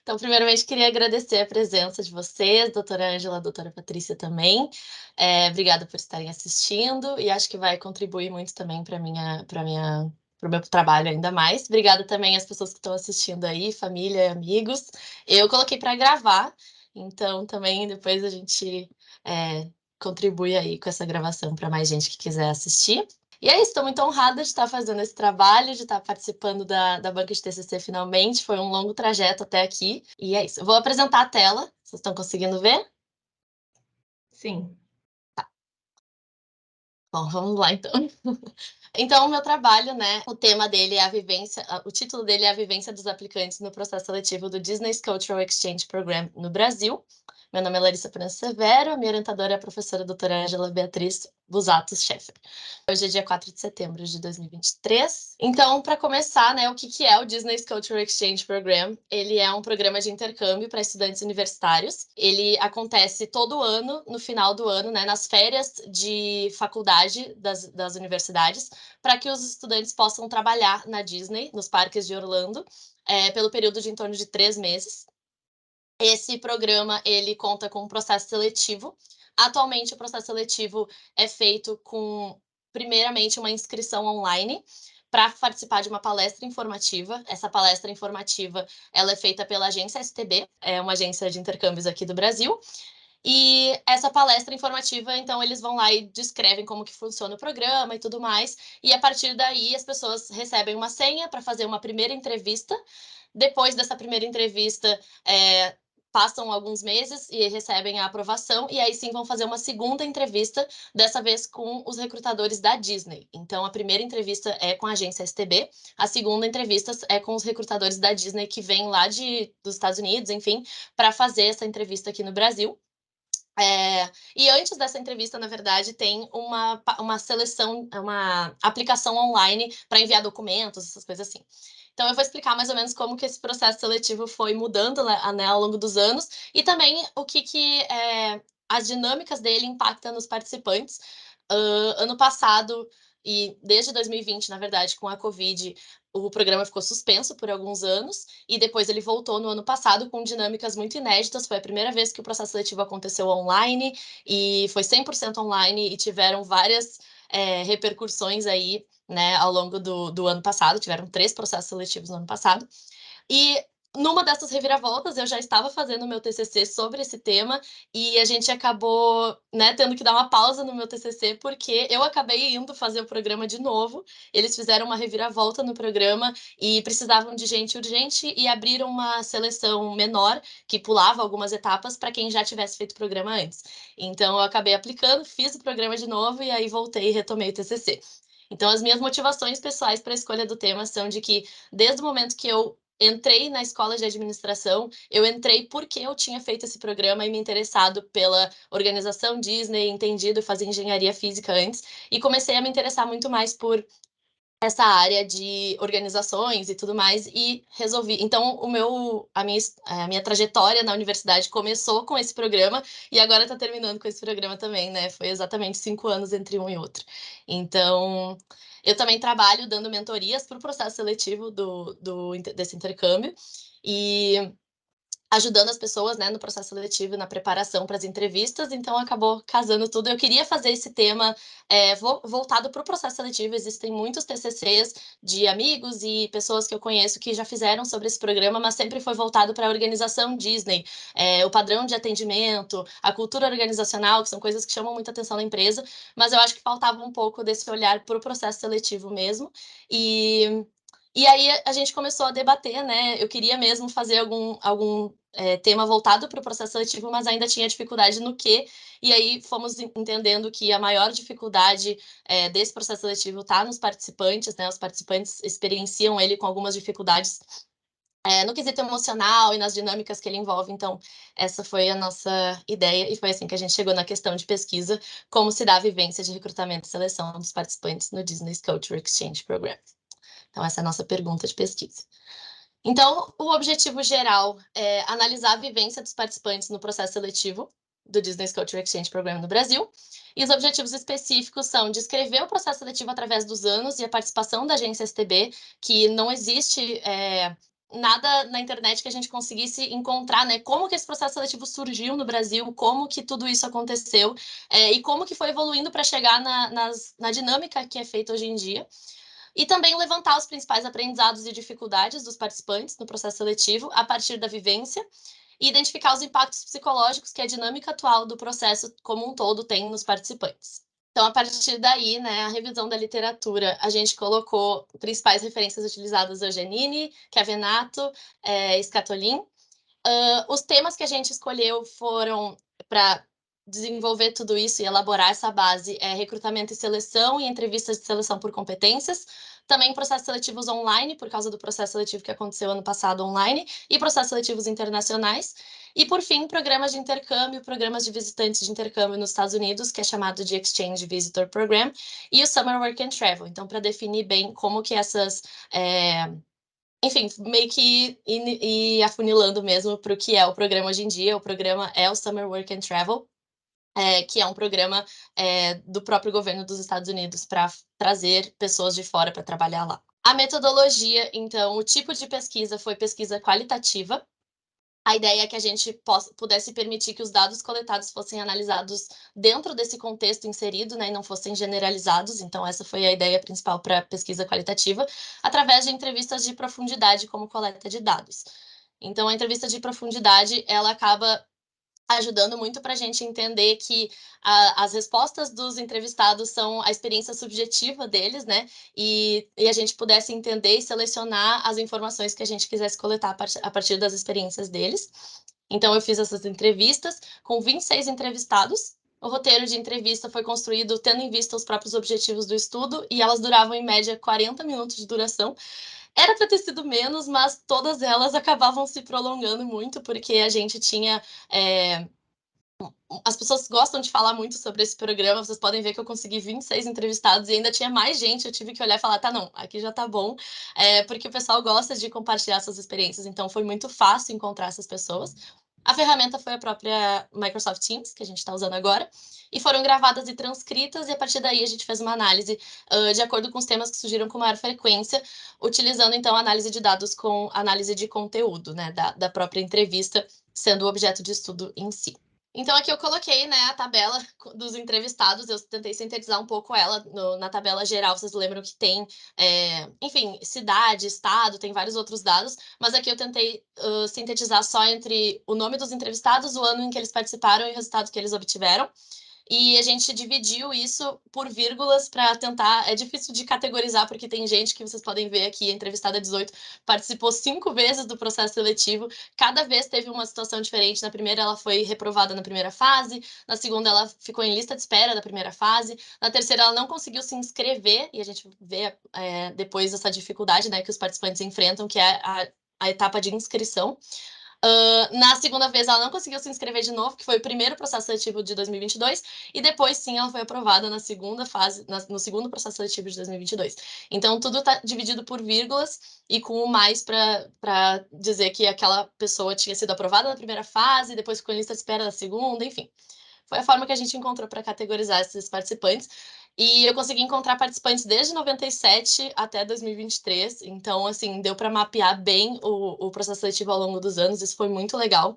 Então, primeiramente, queria agradecer a presença de vocês, doutora Ângela, doutora Patrícia também. Obrigada por estarem assistindo e acho que vai contribuir muito também para o meu trabalho ainda mais. Obrigada também às pessoas que estão assistindo aí, família e amigos. Eu coloquei para gravar, então também depois a gente contribui aí com essa gravação para mais gente que quiser assistir. E é isso, estou muito honrada de estar fazendo esse trabalho, de estar participando da banca de TCC finalmente. Foi um longo trajeto até aqui. E é isso. Eu vou apresentar a tela. Vocês estão conseguindo ver? Sim. Bom, vamos lá então. Então, o meu trabalho, né, o tema dele é a vivência, o título dele é a vivência dos aplicantes no processo seletivo do Disney's Cultural Exchange Program no Brasil. Meu nome é Larissa França Severo, a minha orientadora é a professora doutora Ângela Beatriz Busato Scheffer. Hoje é dia 4 de setembro de 2023. Então, para começar, né, o que é o Disney's Cultural Exchange Program? Ele é um programa de intercâmbio para estudantes universitários. Ele acontece todo ano, no final do ano, né, nas férias de faculdade das universidades, para que os estudantes possam trabalhar na Disney, nos parques de Orlando, pelo período de em torno de 3 meses. Esse programa, ele conta com um processo seletivo. Atualmente, o processo seletivo é feito com, primeiramente, uma inscrição online para participar de uma palestra informativa. Essa palestra informativa, ela é feita pela agência STB, é uma agência de intercâmbios aqui do Brasil. E essa palestra informativa, então, eles vão lá e descrevem como que funciona o programa e tudo mais. E a partir daí, as pessoas recebem uma senha para fazer uma primeira entrevista. Depois dessa primeira entrevista, passam alguns meses e recebem a aprovação, e aí sim vão fazer uma segunda entrevista, dessa vez com os recrutadores da Disney. Então, a primeira entrevista é com a agência STB, a segunda entrevista é com os recrutadores da Disney que vêm lá dos Estados Unidos, enfim, para fazer essa entrevista aqui no Brasil. E antes dessa entrevista, na verdade, tem uma seleção, uma aplicação online para enviar documentos, essas coisas assim. Então, eu vou explicar mais ou menos como que esse processo seletivo foi mudando, né, ao longo dos anos e também o que as dinâmicas dele impactam nos participantes. Ano passado e desde 2020, na verdade, com a Covid, o programa ficou suspenso por alguns anos e depois ele voltou no ano passado com dinâmicas muito inéditas. Foi a primeira vez que o processo seletivo aconteceu online e foi 100% online e tiveram várias repercussões aí, né, ao longo do ano passado. Tiveram 3 processos seletivos no ano passado. E numa dessas reviravoltas, eu já estava fazendo o meu TCC sobre esse tema e a gente acabou, né, tendo que dar uma pausa no meu TCC, porque eu acabei indo fazer o programa de novo. Eles fizeram uma reviravolta no programa e precisavam de gente urgente e abriram uma seleção menor, que pulava algumas etapas, para quem já tivesse feito o programa antes. Então, eu acabei aplicando, fiz o programa de novo e aí voltei e retomei o TCC. Então, as minhas motivações pessoais para a escolha do tema são de que, desde o momento que eu entrei na escola de administração, eu entrei porque eu tinha feito esse programa e me interessado pela organização Disney, entendido fazer engenharia física antes, e comecei a me interessar muito mais por essa área de organizações e tudo mais, e resolvi. Então, a minha trajetória na universidade começou com esse programa e agora está terminando com esse programa também, né? Foi exatamente 5 anos entre um e outro. Então, eu também trabalho dando mentorias para o processo seletivo desse intercâmbio e ajudando as pessoas, né, no processo seletivo e na preparação para as entrevistas, então acabou casando tudo. Eu queria fazer esse tema voltado para o processo seletivo. Existem muitos TCCs de amigos e pessoas que eu conheço que já fizeram sobre esse programa, mas sempre foi voltado para a organização Disney, o padrão de atendimento, a cultura organizacional, que são coisas que chamam muita atenção na empresa, mas eu acho que faltava um pouco desse olhar para o processo seletivo mesmo. E aí a gente começou a debater, né? Eu queria mesmo fazer algum tema voltado para o processo seletivo, mas ainda tinha dificuldade no quê. E aí fomos entendendo que a maior dificuldade desse processo seletivo está nos participantes, né? Os participantes experienciam ele com algumas dificuldades no quesito emocional e nas dinâmicas que ele envolve. Então, essa foi a nossa ideia e foi assim que a gente chegou na questão de pesquisa, como se dá a vivência de recrutamento e seleção dos participantes no Disney's Culture Exchange Program. Então, essa é a nossa pergunta de pesquisa. Então, o objetivo geral é analisar a vivência dos participantes no processo seletivo do Disney's Culture Exchange Program no Brasil. E os objetivos específicos são descrever o processo seletivo através dos anos e a participação da agência STB, que não existe nada na internet que a gente conseguisse encontrar, né, como que esse processo seletivo surgiu no Brasil, como que tudo isso aconteceu, e como que foi evoluindo para chegar na dinâmica que é feita hoje em dia. E também levantar os principais aprendizados e dificuldades dos participantes no processo seletivo a partir da vivência e identificar os impactos psicológicos que a dinâmica atual do processo como um todo tem nos participantes. Então, a partir daí, né, a revisão da literatura, a gente colocou principais referências utilizadas: Eugenini, Chiavenato, Scatolin. Os temas que a gente escolheu foram para desenvolver tudo isso e elaborar essa base, recrutamento e seleção e entrevistas de seleção por competências, também processos seletivos online, por causa do processo seletivo que aconteceu ano passado online, e processos seletivos internacionais, e por fim, programas de intercâmbio, programas de visitantes de intercâmbio nos Estados Unidos, que é chamado de Exchange Visitor Program, e o Summer Work and Travel. Então, para definir bem como que essas enfim, meio que ir afunilando mesmo para o que é o programa hoje em dia. O programa é o Summer Work and Travel, que é um programa do próprio governo dos Estados Unidos para trazer pessoas de fora para trabalhar lá. A metodologia, então, o tipo de pesquisa foi pesquisa qualitativa. A ideia é que a gente pudesse permitir que os dados coletados fossem analisados dentro desse contexto inserido, né, e não fossem generalizados. Então, essa foi a ideia principal para a pesquisa qualitativa, através de entrevistas de profundidade como coleta de dados. Então, a entrevista de profundidade, ela acaba ajudando muito para a gente entender que as respostas dos entrevistados são a experiência subjetiva deles, né? E a gente pudesse entender e selecionar as informações que a gente quisesse coletar a partir das experiências deles. Então, eu fiz essas entrevistas com 26 entrevistados. O roteiro de entrevista foi construído tendo em vista os próprios objetivos do estudo e elas duravam, em média, 40 minutos de duração. Era para ter sido menos, mas todas elas acabavam se prolongando muito, porque a gente tinha. As pessoas gostam de falar muito sobre esse programa. Vocês podem ver que eu consegui 26 entrevistados e ainda tinha mais gente. Eu tive que olhar e falar: tá, não, aqui já tá bom, porque o pessoal gosta de compartilhar suas experiências. Então, foi muito fácil encontrar essas pessoas. A ferramenta foi a própria Microsoft Teams, que a gente está usando agora, e foram gravadas e transcritas, e a partir daí a gente fez uma análise de acordo com os temas que surgiram com maior frequência, utilizando então a análise de dados com análise de conteúdo, né, da própria entrevista, sendo o objeto de estudo em si. Então, aqui eu coloquei, né, a tabela dos entrevistados. Eu tentei sintetizar um pouco ela na tabela geral. Vocês lembram que tem, enfim, cidade, estado, tem vários outros dados, mas aqui eu tentei sintetizar só entre o nome dos entrevistados, o ano em que eles participaram e o resultado que eles obtiveram. E a gente dividiu isso por vírgulas para tentar. É difícil de categorizar, porque tem gente que vocês podem ver aqui, entrevistada 18, participou 5 vezes do processo seletivo. Cada vez teve uma situação diferente. Na primeira, ela foi reprovada na primeira fase. Na segunda, ela ficou em lista de espera da primeira fase. Na terceira, ela não conseguiu se inscrever. E a gente vê depois essa dificuldade, né, que os participantes enfrentam, que é a etapa de inscrição. Na segunda vez, ela não conseguiu se inscrever de novo, que foi o primeiro processo seletivo de 2022, e depois, sim, ela foi aprovada na segunda fase, no segundo processo seletivo de 2022. Então, tudo está dividido por vírgulas e com o mais para dizer que aquela pessoa tinha sido aprovada na primeira fase, depois ficou em lista de espera da segunda, enfim. Foi a forma que a gente encontrou para categorizar esses participantes. E eu consegui encontrar participantes desde 97 até 2023. Então, assim, deu para mapear bem o processo seletivo ao longo dos anos. Isso foi muito legal.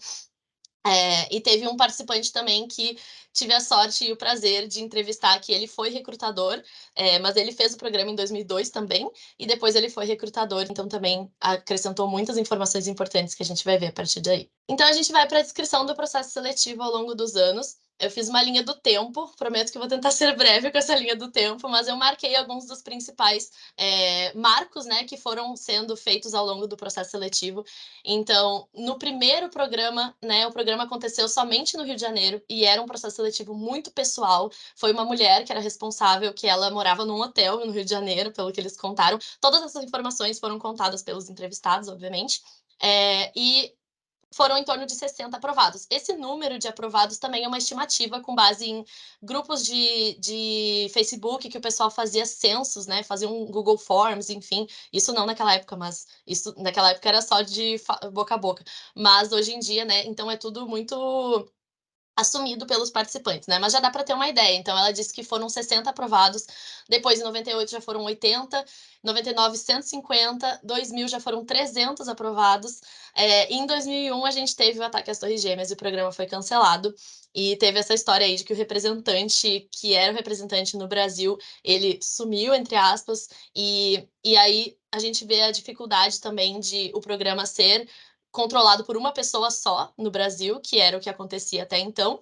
E teve um participante também que tive a sorte e o prazer de entrevistar, que ele foi recrutador, mas ele fez o programa em 2002 também, e depois ele foi recrutador, então também acrescentou muitas informações importantes que a gente vai ver a partir daí. Então a gente vai para a descrição do processo seletivo ao longo dos anos. Eu fiz uma linha do tempo, prometo que vou tentar ser breve com essa linha do tempo, mas eu marquei alguns dos principais marcos, né, que foram sendo feitos ao longo do processo seletivo. Então, no primeiro programa, né, o programa aconteceu somente no Rio de Janeiro e era um processo seletivo muito pessoal. Foi uma mulher que era responsável, que ela morava num hotel no Rio de Janeiro, pelo que eles contaram. Todas essas informações foram contadas pelos entrevistados, obviamente. E foram em torno de 60 aprovados. Esse número de aprovados também é uma estimativa com base em grupos de Facebook que o pessoal fazia censos, né? Fazia um Google Forms, enfim. Isso não naquela época, mas isso naquela época era só de boca a boca. Mas hoje em dia, né? Então é tudo muito assumido pelos participantes, né? Mas já dá para ter uma ideia. Então, ela disse que foram 60 aprovados, depois em 98 já foram 80, 99, 150, 2000 já foram 300 aprovados. E em 2001 a gente teve o ataque às Torres Gêmeas e o programa foi cancelado. E teve essa história aí de que o representante, que era o representante no Brasil, ele sumiu, entre aspas, e aí a gente vê a dificuldade também de o programa ser controlado por uma pessoa só no Brasil, que era o que acontecia até então.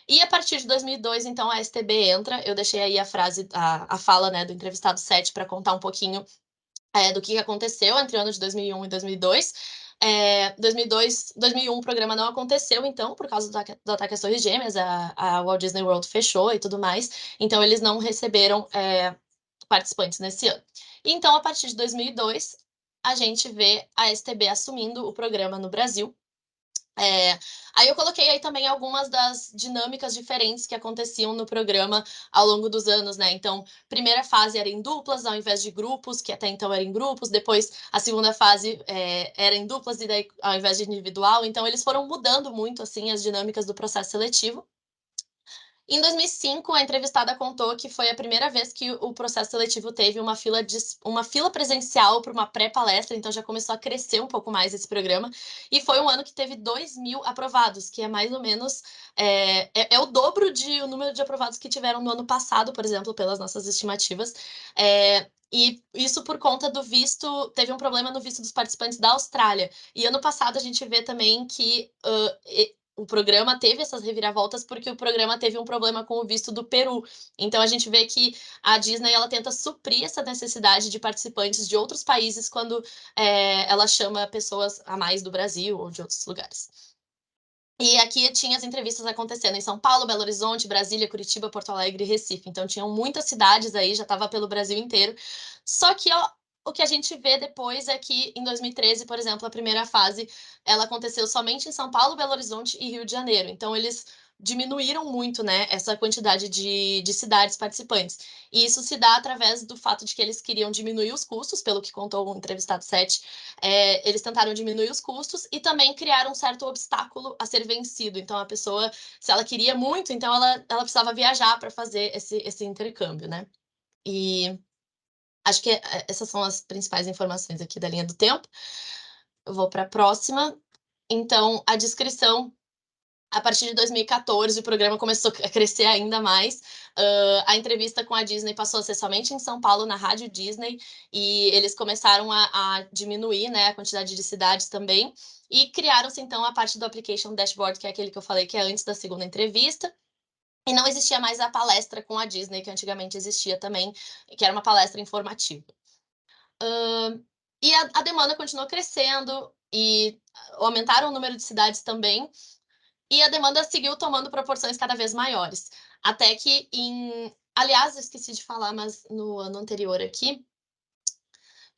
E a partir de 2002, então, a STB entra. Eu deixei aí a fala, né, do entrevistado 7 para contar um pouquinho do que aconteceu entre o ano de 2001 e 2002. 2001 o programa não aconteceu, então, por causa do ataque às Torres Gêmeas, a Walt Disney World fechou e tudo mais, então eles não receberam participantes nesse ano. E, então, a partir de 2002, a gente vê a STB assumindo o programa no Brasil. Aí eu coloquei aí também algumas das dinâmicas diferentes que aconteciam no programa ao longo dos anos, né? Então, primeira fase era em duplas, ao invés de grupos, que até então era em grupos. Depois, a segunda fase era em duplas, e daí ao invés de individual. Então, eles foram mudando muito, assim, as dinâmicas do processo seletivo. Em 2005, a entrevistada contou que foi a primeira vez que o processo seletivo teve uma fila presencial para uma pré-palestra, então já começou a crescer um pouco mais esse programa. E foi um ano que teve 2.000 aprovados, que é mais ou menos o dobro o número de aprovados que tiveram no ano passado, por exemplo, pelas nossas estimativas. E isso por conta do visto, teve um problema no visto dos participantes da Austrália. E ano passado a gente vê também que o programa teve essas reviravoltas porque o programa teve um problema com o visto do Peru. Então a gente vê que a Disney ela tenta suprir essa necessidade de participantes de outros países quando ela chama pessoas a mais do Brasil ou de outros lugares. E aqui tinha as entrevistas acontecendo em São Paulo, Belo Horizonte, Brasília, Curitiba, Porto Alegre e Recife. Então tinham muitas cidades aí, já estava pelo Brasil inteiro. Só que o que a gente vê depois é que em 2013, por exemplo, a primeira fase, ela aconteceu somente em São Paulo, Belo Horizonte e Rio de Janeiro. Então eles diminuíram muito, né, essa quantidade de cidades participantes. E isso se dá através do fato de que eles queriam diminuir os custos, pelo que contou o entrevistado 7. Eles tentaram diminuir os custos e também criaram um certo obstáculo a ser vencido. Então, a pessoa, se ela queria muito, então ela precisava viajar para fazer esse intercâmbio, né? E acho que essas são as principais informações aqui da linha do tempo. Eu vou para a próxima. Então, a descrição. A partir de 2014, o programa começou a crescer ainda mais. A entrevista com a Disney passou a ser somente em São Paulo, na Rádio Disney, e eles começaram a diminuir, né, a quantidade de cidades também. E criaram-se, então, a parte do Application Dashboard, que é aquele que eu falei que é antes da segunda entrevista. E não existia mais a palestra com a Disney, que antigamente existia também, que era uma palestra informativa. E a demanda continuou crescendo e aumentaram o número de cidades também. E a demanda seguiu tomando proporções cada vez maiores. Até que aliás, eu esqueci de falar, mas no ano anterior aqui,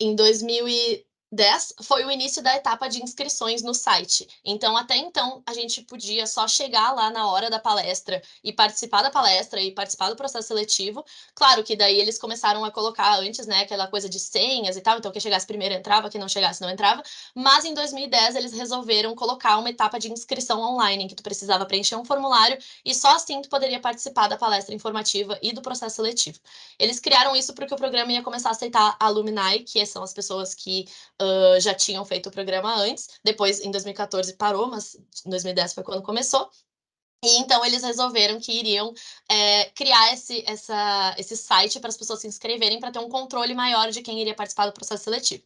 em 2010, foi o início da etapa de inscrições no site. Então, até então, a gente podia só chegar lá na hora da palestra e participar da palestra e participar do processo seletivo. Claro que daí eles começaram a colocar antes, né, aquela coisa de senhas e tal, então quem chegasse primeiro entrava, quem não chegasse não entrava. Mas em 2010 eles resolveram colocar uma etapa de inscrição online, em que tu precisava preencher um formulário e só assim tu poderia participar da palestra informativa e do processo seletivo. Eles criaram isso porque o programa ia começar a aceitar alumni, que são as pessoas que já tinham feito o programa antes. Depois, em 2014, parou, mas em 2010 foi quando começou. E então eles resolveram que iriam criar esse site para as pessoas se inscreverem para ter um controle maior de quem iria participar do processo seletivo.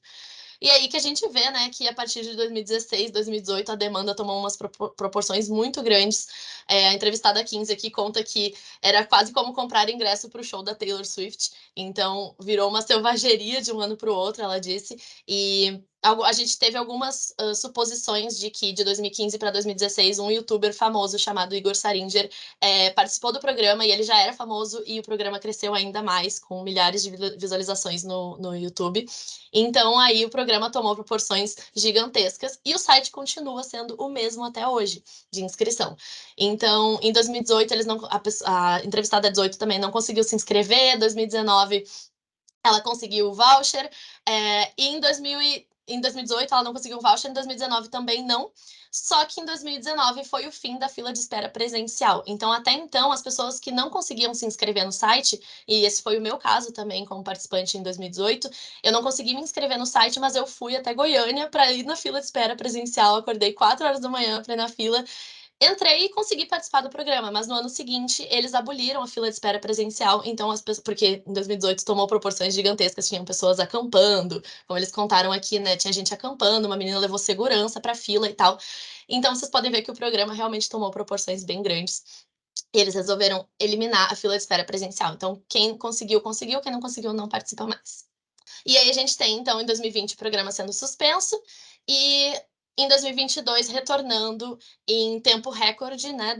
E aí que a gente vê, né, que a partir de 2016, 2018, a demanda tomou umas proporções muito grandes. A entrevistada 15 aqui conta que era quase como comprar ingresso para o show da Taylor Swift. Então, virou uma selvageria de um ano para o outro, ela disse. E a gente teve algumas suposições de que de 2015 para 2016 um youtuber famoso chamado Igor Saringer participou do programa e ele já era famoso e o programa cresceu ainda mais com milhares de visualizações no YouTube. Então aí o programa tomou proporções gigantescas e o site continua sendo o mesmo até hoje de inscrição. Então em 2018 a entrevistada 18 também não conseguiu se inscrever, 2019 ela conseguiu o voucher, e em em 2018 ela não conseguiu um voucher, em 2019 também não. Só que em 2019 foi o fim da fila de espera presencial. Então, até então, as pessoas que não conseguiam se inscrever no site, e esse foi o meu caso também como participante em 2018, eu não consegui me inscrever no site, mas eu fui até Goiânia para ir na fila de espera presencial. Acordei 4 horas da manhã para ir na fila. Entrei e consegui participar do programa, mas no ano seguinte eles aboliram a fila de espera presencial, então as pessoas, porque em 2018 tomou proporções gigantescas, tinham pessoas acampando, como eles contaram aqui, né, tinha gente acampando, uma menina levou segurança para a fila e tal. Então vocês podem ver que o programa realmente tomou proporções bem grandes. E eles resolveram eliminar a fila de espera presencial. Então quem conseguiu, conseguiu, quem não conseguiu não participa mais. E aí a gente tem, então, em 2020, o programa sendo suspenso e em 2022 retornando em tempo recorde, né?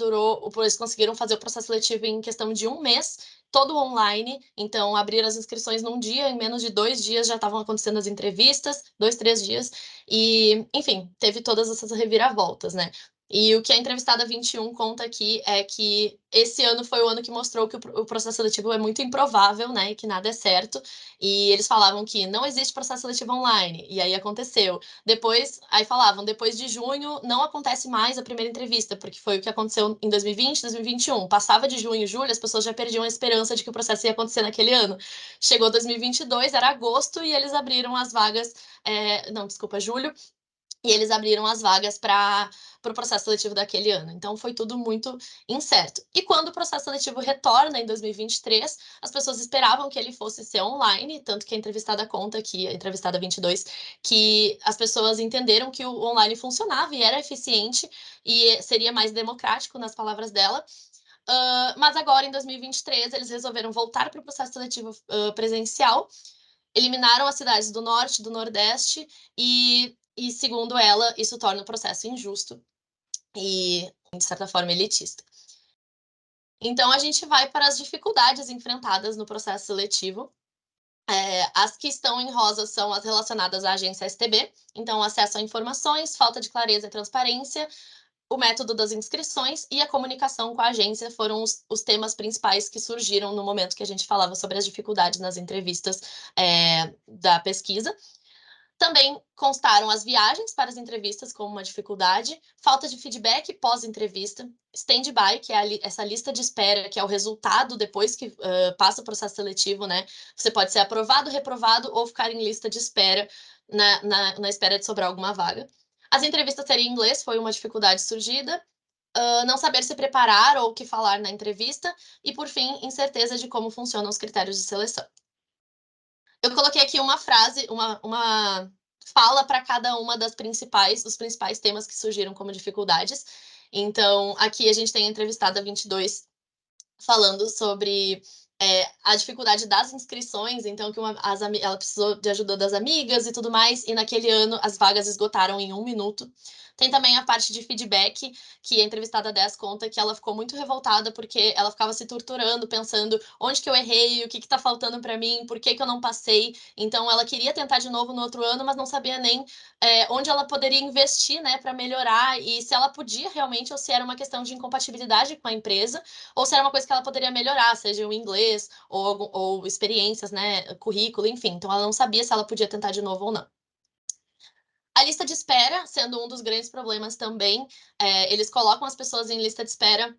Eles conseguiram fazer o processo seletivo em questão de um mês, todo online. Então, abriram as inscrições num dia, em menos de 2 dias já estavam acontecendo as entrevistas, 2, 3 dias. E, enfim, teve todas essas reviravoltas, né? E o que a entrevistada 21 conta aqui é que esse ano foi o ano que mostrou que o processo seletivo é muito improvável, né? E que nada é certo. E eles falavam que não existe processo seletivo online, e aí aconteceu. Depois, aí falavam, depois de junho não acontece mais a primeira entrevista, porque foi o que aconteceu em 2020, 2021. Passava de junho, julho, as pessoas já perdiam a esperança de que o processo ia acontecer naquele ano. Chegou 2022, era agosto, e eles abriram as vagas, não, desculpa, julho, e eles abriram as vagas para o processo seletivo daquele ano. Então foi tudo muito incerto. E quando o processo seletivo retorna em 2023, as pessoas esperavam que ele fosse ser online, tanto que a entrevistada conta aqui, a entrevistada 22, que as pessoas entenderam que o online funcionava e era eficiente e seria mais democrático, nas palavras dela. Mas agora, em 2023, eles resolveram voltar para o processo seletivo presencial, eliminaram as cidades do norte, do nordeste, e segundo ela, isso torna o processo injusto e, de certa forma, elitista. Então, a gente vai para as dificuldades enfrentadas no processo seletivo. As que estão em rosa são as relacionadas à agência STB, então acesso a informações, falta de clareza e transparência, o método das inscrições e a comunicação com a agência foram os temas principais que surgiram no momento que a gente falava sobre as dificuldades nas entrevistas da pesquisa. Também constaram as viagens para as entrevistas como uma dificuldade, falta de feedback pós-entrevista, stand-by, que é essa lista de espera, que é o resultado depois que passa o processo seletivo, né? Você pode ser aprovado, reprovado ou ficar em lista de espera na espera de sobrar alguma vaga. As entrevistas serem em inglês foi uma dificuldade surgida. Não saber se preparar ou o que falar na entrevista. E, por fim, incerteza de como funcionam os critérios de seleção. Eu coloquei aqui uma frase, uma fala para cada uma dos principais temas que surgiram como dificuldades. Então, aqui a gente tem a entrevistada 22 falando sobre a dificuldade das inscrições, então que ela precisou de ajuda das amigas e tudo mais, e naquele ano as vagas esgotaram em 1 minuto. Tem também a parte de feedback, que a entrevistada 10 conta que ela ficou muito revoltada porque ela ficava se torturando, pensando onde que eu errei, o que tá faltando para mim, por que eu não passei. Então ela queria tentar de novo no outro ano, mas não sabia nem onde ela poderia investir, né, para melhorar e se ela podia realmente ou se era uma questão de incompatibilidade com a empresa ou se era uma coisa que ela poderia melhorar, seja o inglês ou experiências, né, currículo, enfim. Então ela não sabia se ela podia tentar de novo ou não. A lista de espera, sendo um dos grandes problemas também, eles colocam as pessoas em lista de espera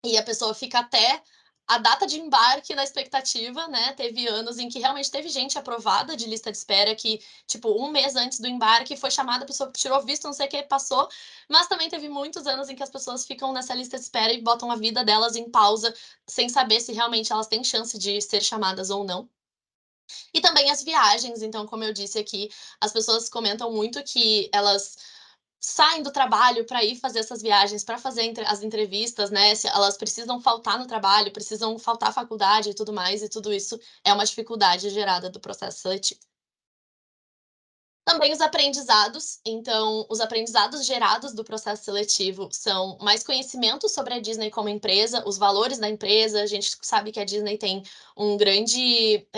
e a pessoa fica até a data de embarque na expectativa, né? Teve anos em que realmente teve gente aprovada de lista de espera que, tipo, um mês antes do embarque foi chamada, a pessoa tirou visto, não sei o que, passou. Mas também teve muitos anos em que as pessoas ficam nessa lista de espera e botam a vida delas em pausa, sem saber se realmente elas têm chance de ser chamadas ou não. E também as viagens, então, como eu disse aqui, as pessoas comentam muito que elas saem do trabalho para ir fazer essas viagens, para fazer as entrevistas, né? Se elas precisam faltar no trabalho, precisam faltar à faculdade e tudo mais, e tudo isso é uma dificuldade gerada do processo seletivo. Também os aprendizados, então, os aprendizados gerados do processo seletivo são mais conhecimento sobre a Disney como empresa, os valores da empresa. A gente sabe que a Disney tem um grande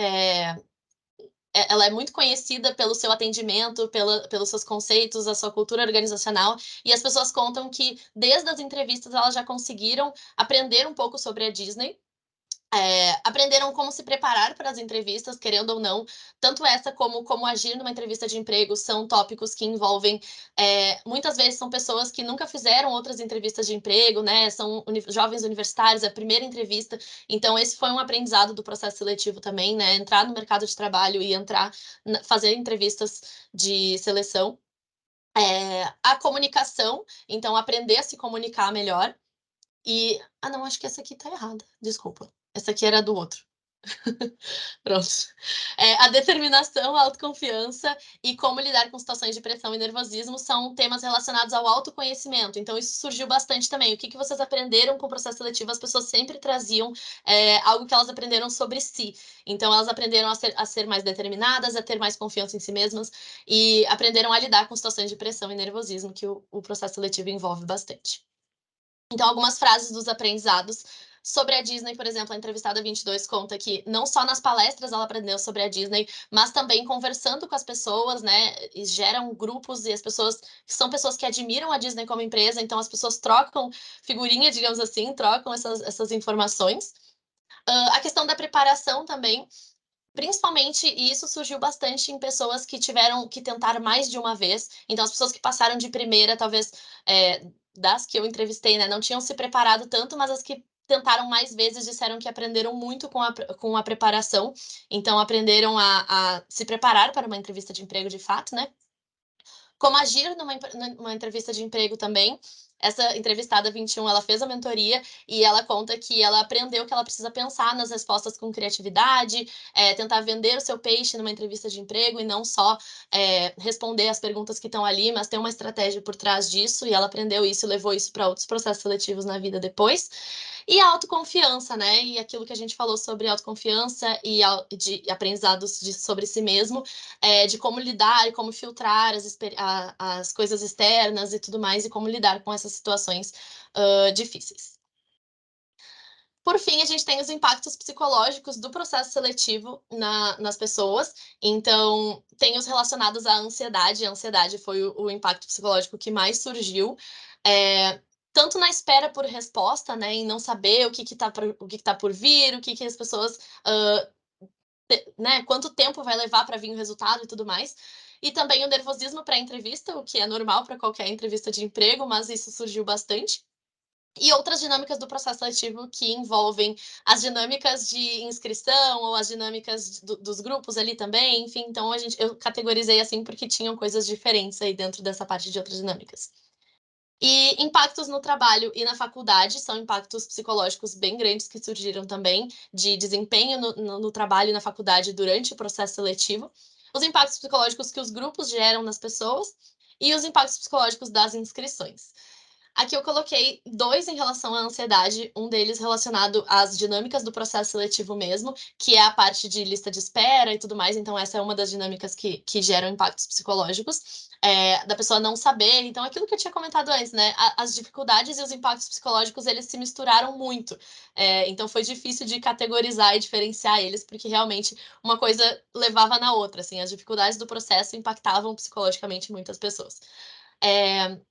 ela é muito conhecida pelo seu atendimento, pelos seus conceitos, a sua cultura organizacional, e as pessoas contam que desde as entrevistas elas já conseguiram aprender um pouco sobre a Disney. Aprenderam como se preparar para as entrevistas, querendo ou não, tanto essa como agir numa entrevista de emprego são tópicos que envolvem, muitas vezes são pessoas que nunca fizeram outras entrevistas de emprego, né, são jovens universitários, é a primeira entrevista, então esse foi um aprendizado do processo seletivo também, né, entrar no mercado de trabalho e fazer entrevistas de seleção. A comunicação, então aprender a se comunicar melhor, não, acho que essa aqui tá errada, desculpa. Essa aqui era do outro. Pronto. A determinação, a autoconfiança e como lidar com situações de pressão e nervosismo são temas relacionados ao autoconhecimento. Então, isso surgiu bastante também. O que vocês aprenderam com o processo seletivo? As pessoas sempre traziam algo que elas aprenderam sobre si. Então, elas aprenderam a ser mais determinadas, a ter mais confiança em si mesmas e aprenderam a lidar com situações de pressão e nervosismo, que o processo seletivo envolve bastante. Então, algumas frases dos aprendizados sobre a Disney, por exemplo, a entrevistada 22 conta que não só nas palestras ela aprendeu sobre a Disney, mas também conversando com as pessoas, né? E geram grupos e as pessoas são pessoas que admiram a Disney como empresa, então as pessoas trocam figurinha, digamos assim, trocam essas informações. A questão da preparação também, principalmente, e isso surgiu bastante em pessoas que tiveram que tentar mais de uma vez. Então, as pessoas que passaram de primeira, talvez, das que eu entrevistei, né, não tinham se preparado tanto, mas as que tentaram mais vezes disseram que aprenderam muito com a preparação. Então, aprenderam a se preparar para uma entrevista de emprego de fato, né? Como agir numa entrevista de emprego também. Essa entrevistada 21, ela fez a mentoria e ela conta que ela aprendeu que ela precisa pensar nas respostas com criatividade, tentar vender o seu peixe numa entrevista de emprego e não só responder as perguntas que estão ali, mas ter uma estratégia por trás disso, e ela aprendeu isso e levou isso para outros processos seletivos na vida depois. E a autoconfiança, né? E aquilo que a gente falou sobre autoconfiança e de aprendizados sobre si mesmo, de como lidar e como filtrar as coisas externas e tudo mais, e como lidar com essas situações difíceis. Por fim, a gente tem os impactos psicológicos do processo seletivo nas pessoas. Então, tem os relacionados à ansiedade. A ansiedade foi o impacto psicológico que mais surgiu. Tanto na espera por resposta, né, em não saber o que tá por vir, o que as pessoas, né, quanto tempo vai levar para vir o resultado e tudo mais. E também o nervosismo para a entrevista, o que é normal para qualquer entrevista de emprego, mas isso surgiu bastante. E outras dinâmicas do processo seletivo que envolvem as dinâmicas de inscrição ou as dinâmicas dos grupos ali também, enfim, então eu categorizei assim porque tinham coisas diferentes aí dentro dessa parte de outras dinâmicas. E impactos no trabalho e na faculdade são impactos psicológicos bem grandes que surgiram também, de desempenho no trabalho e na faculdade durante o processo seletivo, os impactos psicológicos que os grupos geram nas pessoas e os impactos psicológicos das inscrições. Aqui eu coloquei dois em relação à ansiedade, um deles relacionado às dinâmicas do processo seletivo mesmo, que é a parte de lista de espera e tudo mais, então essa é uma das dinâmicas que geram impactos psicológicos, da pessoa não saber, então aquilo que eu tinha comentado antes, né, as dificuldades e os impactos psicológicos, eles se misturaram muito, então foi difícil de categorizar e diferenciar eles, porque realmente uma coisa levava na outra, assim, as dificuldades do processo impactavam psicologicamente muitas pessoas.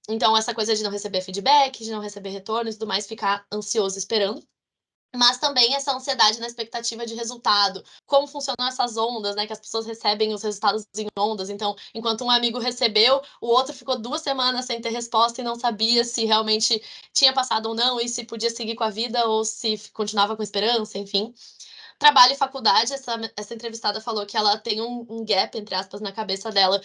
Então, essa coisa de não receber feedback, de não receber retorno e tudo mais, ficar ansioso esperando. Mas também essa ansiedade na expectativa de resultado. Como funcionam essas ondas, né? Que as pessoas recebem os resultados em ondas. Então, enquanto um amigo recebeu, o outro ficou 2 semanas sem ter resposta e não sabia se realmente tinha passado ou não, e se podia seguir com a vida ou se continuava com esperança, enfim. Trabalho e faculdade, essa entrevistada falou que ela tem um gap, entre aspas, na cabeça dela,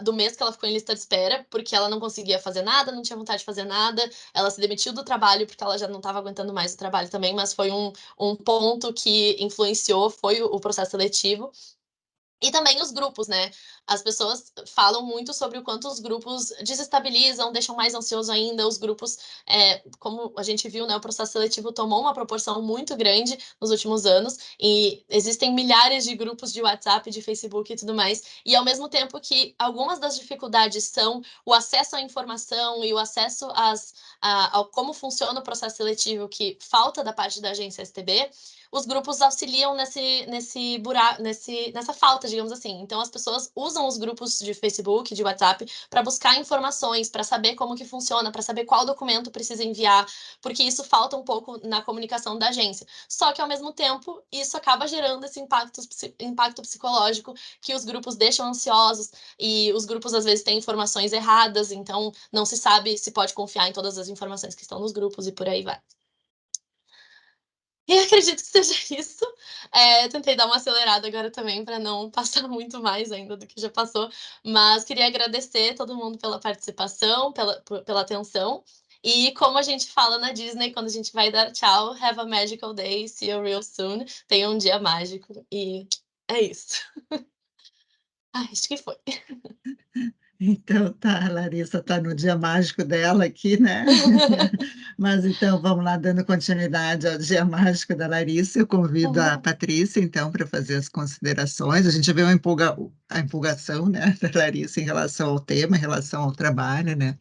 do mês que ela ficou em lista de espera, porque ela não conseguia fazer nada, não tinha vontade de fazer nada, ela se demitiu do trabalho porque ela já não estava aguentando mais o trabalho também, mas foi um ponto que influenciou, foi o processo seletivo. E também os grupos, né? As pessoas falam muito sobre o quanto os grupos desestabilizam, deixam mais ansioso ainda. Os grupos, como a gente viu, né? O processo seletivo tomou uma proporção muito grande nos últimos anos e existem milhares de grupos de WhatsApp, de Facebook e tudo mais. E ao mesmo tempo que algumas das dificuldades são o acesso à informação e o acesso ao como funciona o processo seletivo, que falta da parte da agência STB, os grupos auxiliam nessa falta, digamos assim. Então, as pessoas usam os grupos de Facebook, de WhatsApp, para buscar informações, para saber como que funciona, para saber qual documento precisa enviar, porque isso falta um pouco na comunicação da agência. Só que, ao mesmo tempo, isso acaba gerando esse impacto psicológico que os grupos deixam ansiosos e os grupos, às vezes, têm informações erradas, então não se sabe se pode confiar em todas as informações que estão nos grupos e por aí vai. E acredito que seja isso. Tentei dar uma acelerada agora também para não passar muito mais ainda do que já passou, mas queria agradecer todo mundo pela participação, pela atenção. E como a gente fala na Disney, quando a gente vai dar tchau, have a magical day, see you real soon. Tenha um dia mágico e é isso. Ai, acho que foi. Então tá, a Larissa está no dia mágico dela aqui, né. Mas então vamos lá, dando continuidade ao dia mágico da Larissa, eu convido a Patrícia, então, para fazer as considerações. A gente já vê a empolgação, né, da Larissa em relação ao tema, em relação ao trabalho, né.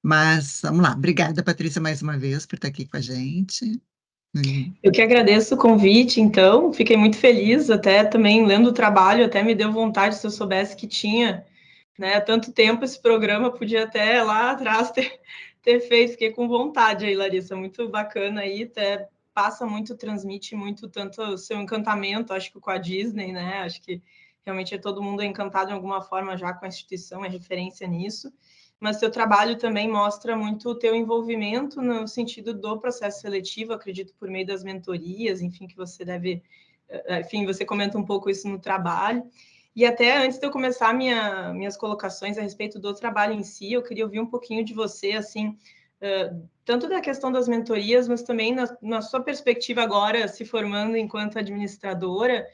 Mas vamos lá. Obrigada, Patrícia, mais uma vez por estar aqui com a gente. Eu que agradeço o convite, então, fiquei muito feliz, até também lendo o trabalho, até me deu vontade, se eu soubesse que tinha, né, há tanto tempo esse programa, podia até lá atrás ter feito, fiquei com vontade aí, Larissa, muito bacana aí, até passa muito, transmite muito, tanto o seu encantamento, acho que com a Disney, né, acho que realmente todo mundo é encantado em alguma forma já com a instituição, é referência nisso, mas seu trabalho também mostra muito o teu envolvimento no sentido do processo seletivo, acredito, por meio das mentorias, enfim, que você deve... Enfim, você comenta um pouco isso no trabalho. E até antes de eu começar minhas colocações a respeito do trabalho em si, eu queria ouvir um pouquinho de você, assim, tanto da questão das mentorias, mas também na sua perspectiva agora, se formando enquanto administradora,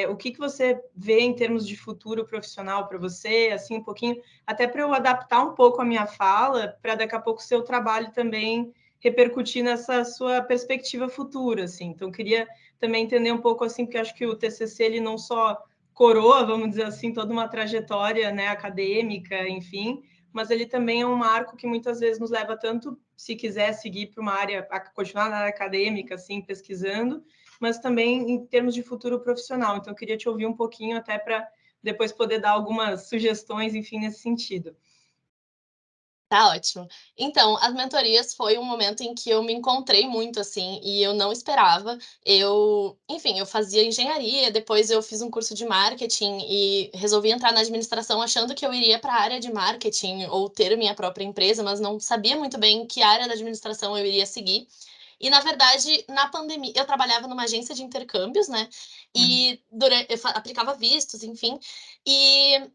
o que você vê em termos de futuro profissional para você, assim, um pouquinho, até para eu adaptar um pouco a minha fala, para daqui a pouco o seu trabalho também repercutir nessa sua perspectiva futura, assim. Então, queria também entender um pouco, assim, porque acho que o TCC, ele não só coroa, vamos dizer assim, toda uma trajetória, né, acadêmica, enfim, mas ele também é um marco que muitas vezes nos leva tanto, se quiser seguir para uma área, continuar na área acadêmica, assim, pesquisando, mas também em termos de futuro profissional. Então, eu queria te ouvir um pouquinho até para depois poder dar algumas sugestões, enfim, nesse sentido. Tá ótimo. Então, as mentorias foi um momento em que eu me encontrei muito, assim, e eu não esperava. Enfim, eu fazia engenharia, depois eu fiz um curso de marketing e resolvi entrar na administração achando que eu iria para a área de marketing ou ter minha própria empresa, mas não sabia muito bem que área da administração eu iria seguir. E, na verdade, na pandemia, eu trabalhava numa agência de intercâmbios, né? E aplicava vistos, enfim. E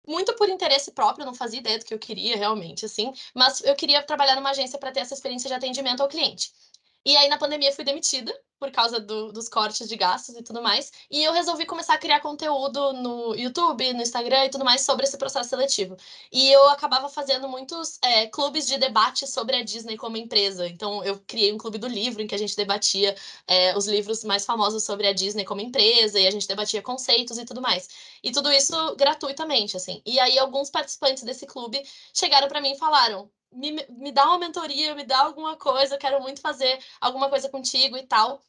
muito por interesse próprio, não fazia ideia do que eu queria realmente, assim, mas eu queria trabalhar numa agência para ter essa experiência de atendimento ao cliente. E aí, na pandemia, fui demitida por causa dos cortes de gastos e tudo mais. E eu resolvi começar a criar conteúdo no YouTube, no Instagram e tudo mais sobre esse processo seletivo. E eu acabava fazendo muitos clubes de debate sobre a Disney como empresa. Então, eu criei um clube do livro em que a gente debatia os livros mais famosos sobre a Disney como empresa e a gente debatia conceitos e tudo mais. E tudo isso gratuitamente, assim. E aí, alguns participantes desse clube chegaram para mim e falaram: me dá uma mentoria, me dá alguma coisa, eu quero muito fazer alguma coisa contigo e tal.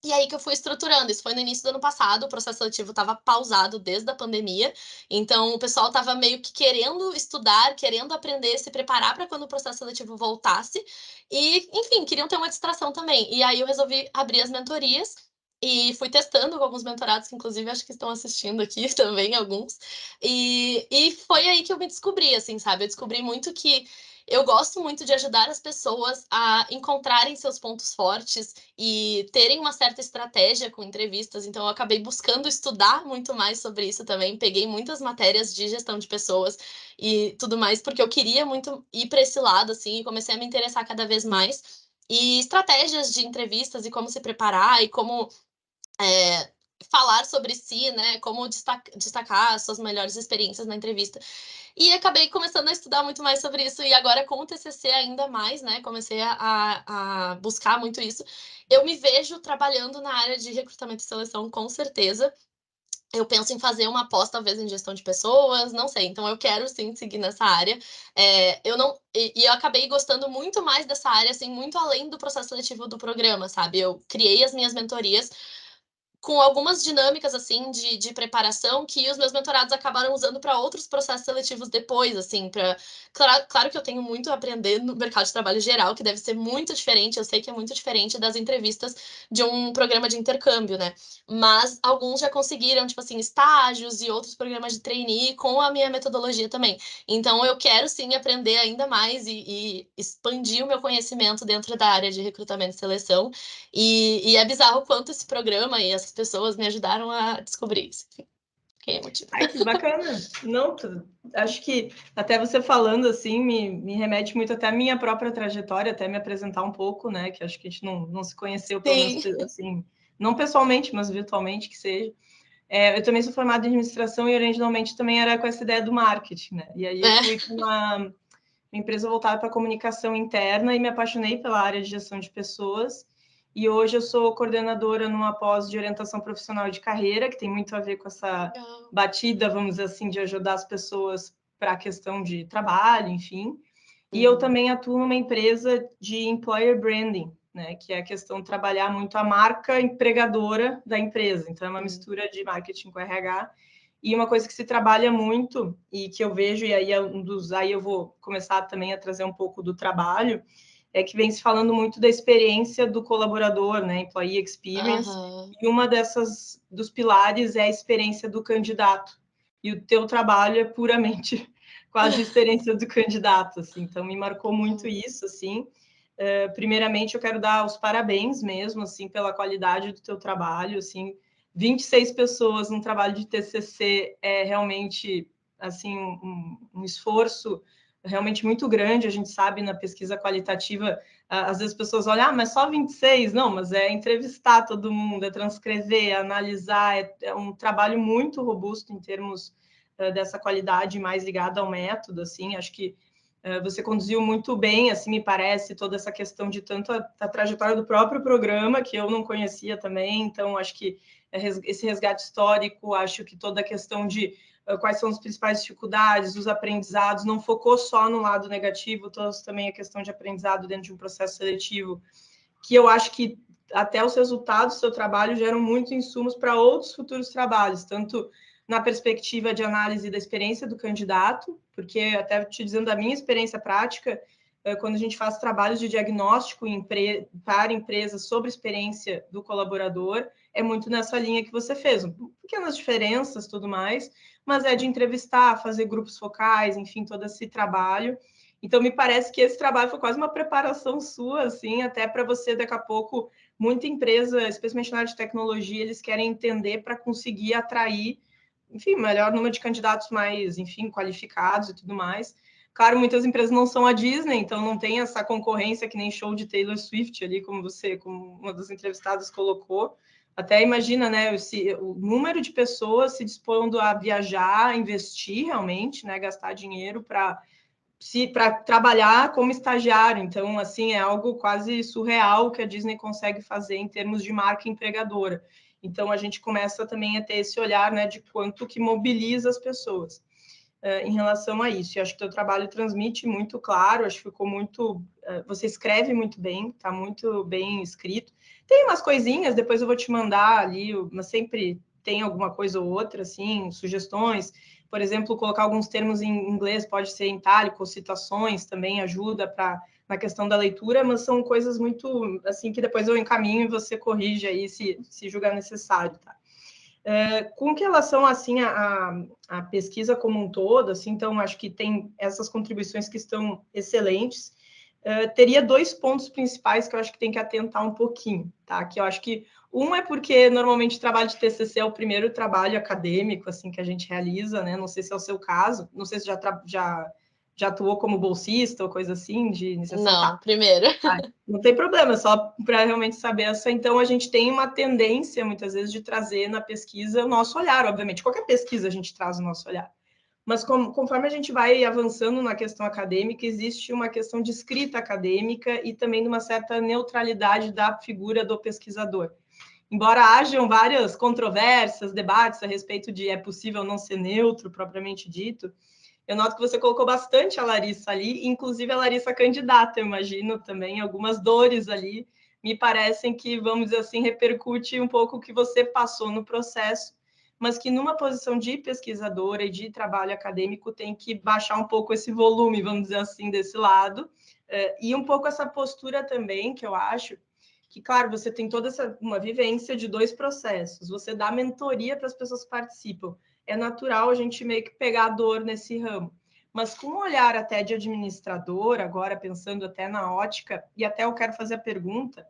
E aí que eu fui estruturando. Isso foi no início do ano passado, o processo seletivo estava pausado desde a pandemia. Então, o pessoal estava meio que querendo estudar, querendo aprender, se preparar para quando o processo seletivo voltasse. E, enfim, queriam ter uma distração também. E aí eu resolvi abrir as mentorias. E fui testando com alguns mentorados, que inclusive acho que estão assistindo aqui também, alguns. E foi aí que eu me descobri, assim, sabe? Eu descobri muito que eu gosto muito de ajudar as pessoas a encontrarem seus pontos fortes e terem uma certa estratégia com entrevistas. Então, eu acabei buscando estudar muito mais sobre isso também. Peguei muitas matérias de gestão de pessoas e tudo mais, porque eu queria muito ir para esse lado, assim, e comecei a me interessar cada vez mais. E estratégias de entrevistas e como se preparar e como falar sobre si, né? Como destacar as suas melhores experiências na entrevista. E acabei começando a estudar muito mais sobre isso, e agora com o TCC ainda mais, né? Comecei a buscar muito isso. Eu me vejo trabalhando na área de recrutamento e seleção, com certeza. eu penso em fazer uma pós, talvez, em gestão de pessoas, não sei. Então, eu quero, sim, seguir nessa área. Eu acabei gostando muito mais dessa área, assim, muito além do processo seletivo do programa, sabe? Eu criei as minhas mentorias com algumas dinâmicas, assim, de preparação que os meus mentorados acabaram usando para outros processos seletivos depois, assim, claro que eu tenho muito a aprender no mercado de trabalho geral, que deve ser muito diferente, eu sei que é muito diferente das entrevistas de um programa de intercâmbio, né? Mas alguns já conseguiram, tipo assim, estágios e outros programas de trainee com a minha metodologia também. Então, eu quero, sim, aprender ainda mais e expandir o meu conhecimento dentro da área de recrutamento e seleção. E é bizarro o quanto esse programa e essas pessoas me ajudaram a descobrir isso. Fiquei emotiva. Ai, que bacana. Não, acho que até você falando assim me remete muito até a minha própria trajetória, até me apresentar um pouco, né? Que acho que a gente não se conheceu, pelo menos assim, não pessoalmente, mas virtualmente que seja. Eu também sou formada em administração e originalmente também era com essa ideia do marketing, né? E aí eu fui com uma empresa voltada para comunicação interna e me apaixonei pela área de gestão de pessoas. E hoje eu sou coordenadora numa pós de orientação profissional de carreira, que tem muito a ver com essa batida, vamos dizer assim, de ajudar as pessoas para a questão de trabalho, enfim. E eu também atuo numa empresa de employer branding, né, que é a questão de trabalhar muito a marca empregadora da empresa. Então, é uma mistura de marketing com RH. E uma coisa que se trabalha muito e que eu vejo, e aí aí eu vou começar também a trazer um pouco do trabalho, é que vem se falando muito da experiência do colaborador, né, employee experience, e uma dos pilares é a experiência do candidato. E o teu trabalho é puramente quase a experiência do candidato, assim. Então me marcou muito isso, assim. Primeiramente eu quero dar os parabéns mesmo, assim, pela qualidade do teu trabalho, assim. 26 pessoas num trabalho de TCC é realmente assim um esforço realmente muito grande. A gente sabe na pesquisa qualitativa, às vezes as pessoas olham, mas só 26? Não, mas é entrevistar todo mundo, é transcrever, é analisar, é um trabalho muito robusto em termos dessa qualidade mais ligada ao método, assim. Acho que você conduziu muito bem, assim, me parece, toda essa questão de tanto a trajetória do próprio programa, que eu não conhecia também, então acho que esse resgate histórico, acho que toda a questão de quais são as principais dificuldades, os aprendizados, não focou só no lado negativo, trouxe também a questão de aprendizado dentro de um processo seletivo, que eu acho que até os resultados do seu trabalho geram muito insumos para outros futuros trabalhos, tanto na perspectiva de análise da experiência do candidato, porque até te dizendo da minha experiência prática, quando a gente faz trabalhos de diagnóstico para empresas sobre a experiência do colaborador, é muito nessa linha que você fez, pequenas diferenças, tudo mais, mas é de entrevistar, fazer grupos focais, enfim, todo esse trabalho. Então, me parece que esse trabalho foi quase uma preparação sua, assim, até para você, daqui a pouco, muita empresa, especialmente na área de tecnologia, eles querem entender para conseguir atrair, enfim, melhor número de candidatos mais, enfim, qualificados e tudo mais. Claro, muitas empresas não são a Disney, então não tem essa concorrência que nem show de Taylor Swift ali, como uma das entrevistadas colocou. Até imagina, né, o número de pessoas se dispondo a viajar, investir realmente, né, gastar dinheiro para trabalhar como estagiário. Então, assim, é algo quase surreal que a Disney consegue fazer em termos de marca empregadora. Então, a gente começa também a ter esse olhar, né, de quanto que mobiliza as pessoas em relação a isso. E acho que o teu trabalho transmite muito claro, acho que ficou muito... você escreve muito bem, está muito bem escrito. Tem umas coisinhas, depois eu vou te mandar ali, mas sempre tem alguma coisa ou outra, assim, sugestões. Por exemplo, colocar alguns termos em inglês, pode ser em itálico, citações também ajuda na questão da leitura, mas são coisas muito, assim, que depois eu encaminho e você corrige aí se julgar necessário, tá? Com relação, assim, à pesquisa como um todo, assim, então, acho que tem essas contribuições que estão excelentes. Teria 2 pontos principais que eu acho que tem que atentar um pouquinho, tá? Que eu acho que um é porque normalmente o trabalho de TCC é o primeiro trabalho acadêmico assim que a gente realiza, né? Não sei se é o seu caso, não sei se já atuou como bolsista ou coisa assim de iniciação. Não, primeiro. Não tem problema, só para realmente saber essa. Então a gente tem uma tendência muitas vezes de trazer na pesquisa o nosso olhar, obviamente. Qualquer pesquisa a gente traz o nosso olhar. Mas conforme a gente vai avançando na questão acadêmica, existe uma questão de escrita acadêmica e também de uma certa neutralidade da figura do pesquisador. embora hajam várias controvérsias, debates a respeito de é possível não ser neutro, propriamente dito, eu noto que você colocou bastante a Larissa ali, inclusive a Larissa candidata, eu imagino também, algumas dores ali, me parecem que, vamos dizer assim, repercute um pouco o que você passou no processo, mas que numa posição de pesquisadora e de trabalho acadêmico tem que baixar um pouco esse volume, vamos dizer assim, desse lado, e um pouco essa postura também, que eu acho, que, claro, você tem toda uma vivência de 2 processos, você dá mentoria para as pessoas que participam, é natural a gente meio que pegar a dor nesse ramo. Mas com um olhar até de administrador, agora pensando até na ótica, e até eu quero fazer a pergunta,